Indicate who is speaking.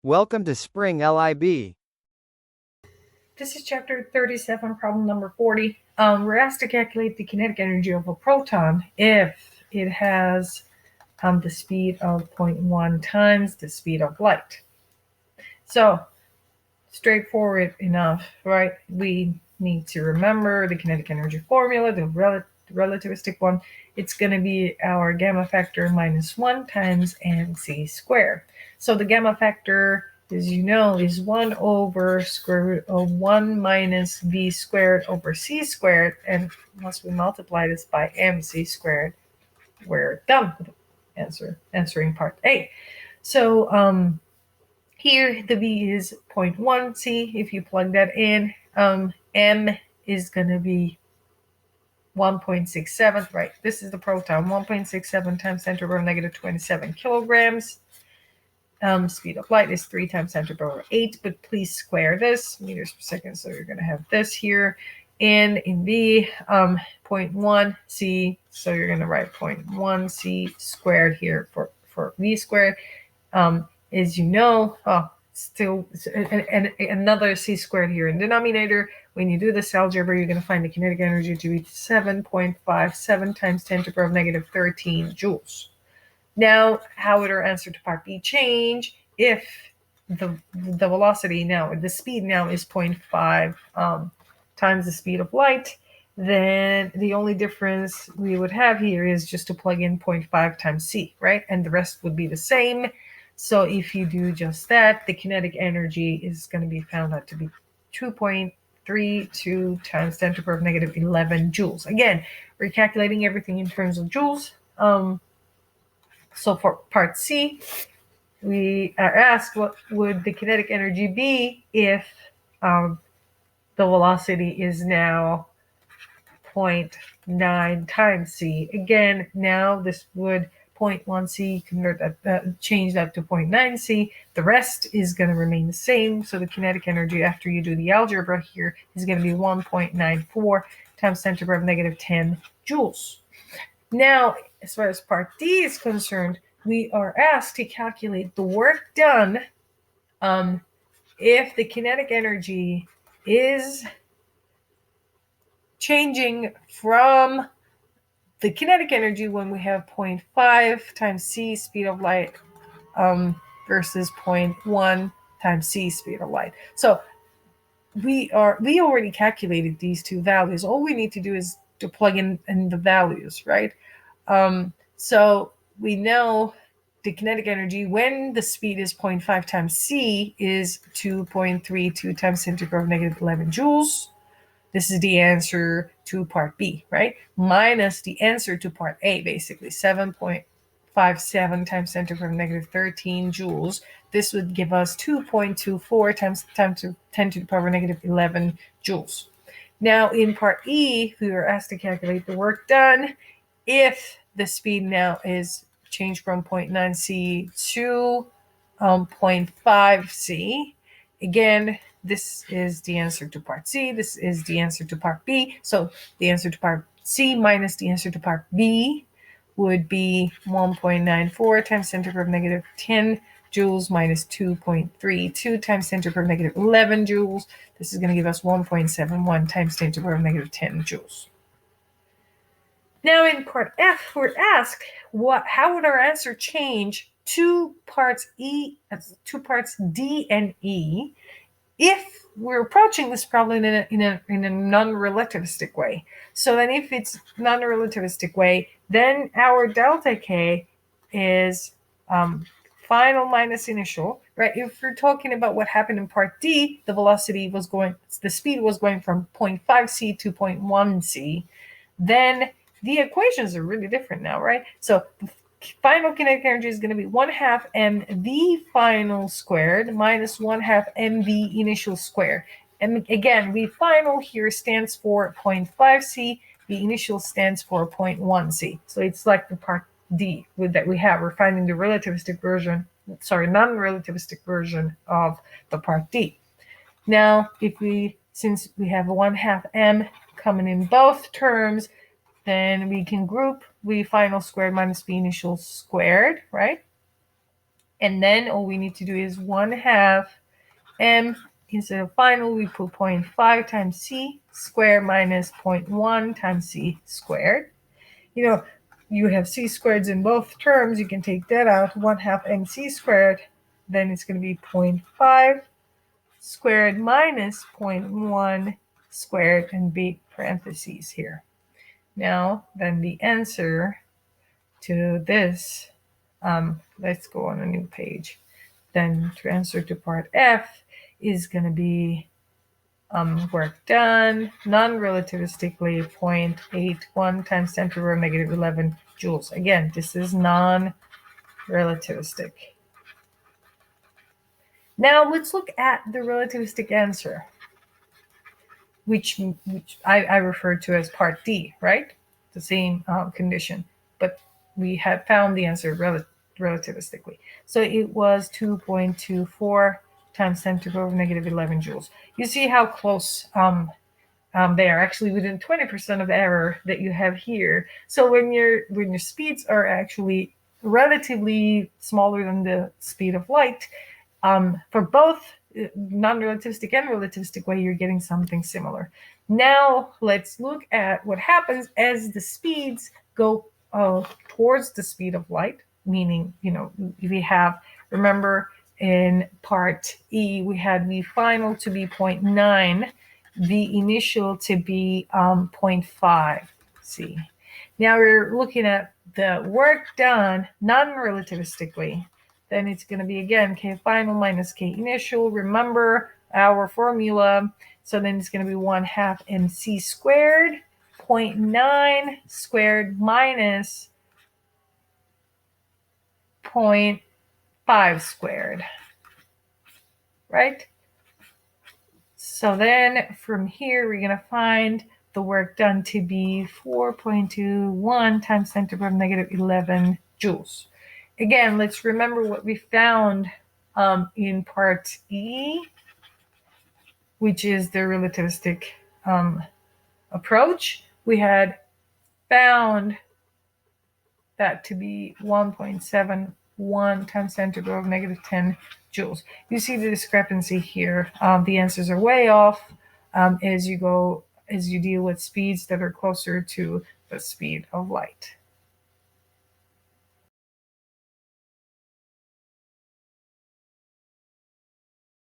Speaker 1: Welcome to Spring LIB.
Speaker 2: This is chapter 37, problem number 40. We're asked to calculate the kinetic energy of a proton if it has the speed of 0.1 times the speed of light. So, straightforward enough, right? We need to remember the kinetic energy formula, the relativistic one. It's going to be our gamma factor minus 1 times mc squared. So the gamma factor, as you know, is 1 over square root of 1 minus v squared over c squared. And once we multiply this by mc squared, we're done with the answering part A. So here the v is 0.1 c. If you plug that in, m is going to be 1.67, right? This is the proton, 1.67 times 10 to the power negative 27 kilograms. Speed of light is 3 times 10 to the power 8, but please square this, meters per second, so you're going to have this here. And in B, 0.1 c, so you're going to write 0.1 c squared here for v squared. As you know, still another c squared here in denominator. When you do this algebra, you're going to find the kinetic energy to be 7.57 times 10 to the power negative 13 joules. Now, how would our answer to part B change if the velocity now, the speed now is 0.5 times the speed of light? Then the only difference we would have here is just to plug in 0.5 times c, right? And the rest would be the same. So if you do just that, the kinetic energy is going to be found out to be 2.32 times 10 to the power negative 11 joules. Again, we're calculating everything in terms of joules. So for part C, we are asked what would the kinetic energy be if the velocity is now 0.9 times c. Again, now this would 0.1 c, convert that, change that to 0.9 c. The rest is going to remain the same. So the kinetic energy after you do the algebra here is going to be 1.94 times 10 to the power negative 10 joules. Now, as far as part D is concerned, we are asked to calculate the work done if the kinetic energy is changing from the kinetic energy when we have 0.5 times c speed of light versus 0.1 times c speed of light. So we already calculated these two values. All we need to do is to plug in the values, right? So we know the kinetic energy when the speed is 0.5 times c is 2.32 times 10 to the power negative 11 joules. This is the answer to part B, right? Minus the answer to part A, basically 7.57 times 10 to the power negative 13 joules. This would give us 2.24 times 10 to the power negative 11 joules. Now in part E, we were asked to calculate the work done if the speed now is changed from 0.9 c to 0.5 c. Again, this is the answer to part C. This is the answer to part B. So the answer to part C minus the answer to part B would be 1.94 times 10 to the power negative 10 joules minus 2.32 times 10 to the power negative 11 joules. This is going to give us 1.71 times 10 to the power negative 10 joules. Now in part F, we're asked how would our answer change to parts D and E if we're approaching this problem in a non-relativistic way. So then if it's non-relativistic way, then our delta K is final minus initial, right? If we're talking about what happened in part D, the speed was going from 0.5 c to 0.1 c, then the equations are really different now, right? So the final kinetic energy is going to be 1/2 mv final squared minus 1/2 mv initial squared. And again, v final here stands for 0.5 c, the initial stands for 0.1 c. So it's like the part D that we have. We're finding the non-relativistic version of the part D. Now, since we have 1/2 m coming in both terms, then we can group v final squared minus v initial squared, right? And then all we need to do is 1/2 m. Instead of final, we put 0.5 times c squared minus 0.1 times c squared. You have c squareds in both terms. You can take that out. 1/2 mc squared. Then it's going to be 0.5 squared minus 0.1 squared and big parentheses here. Now, then the answer to this, let's go on a new page. Then to answer to part F is going to be work done non-relativistically 0.81 times 10 to the power negative 11 joules. Again, this is non-relativistic. Now let's look at the relativistic answer, which I referred to as part D, right? The same condition, but we had found the answer relativistically. So it was 2.24 times 10 to the power negative 11 joules. You see how close they are, actually within 20% of error that you have here. So when your speeds are actually relatively smaller than the speed of light, for both non-relativistic and relativistic way, you're getting something similar. Now let's look at what happens as the speeds go towards the speed of light, meaning, we have, remember in part E, we had the final to be 0.9, the initial to be 0.5. See, now we're looking at the work done non-relativistically. Then it's going to be, again, k final minus k initial. Remember our formula. So then it's going to be 1/2 mc squared, 0.9 squared minus 0.5 squared, right? So then from here, we're going to find the work done to be 4.21 times 10 to the power negative 11 joules. Again, let's remember what we found in part E, which is the relativistic approach. We had found that to be 1.71 times 10 to the power negative 10 joules. You see the discrepancy here. The answers are way off as you deal with speeds that are closer to the speed of light.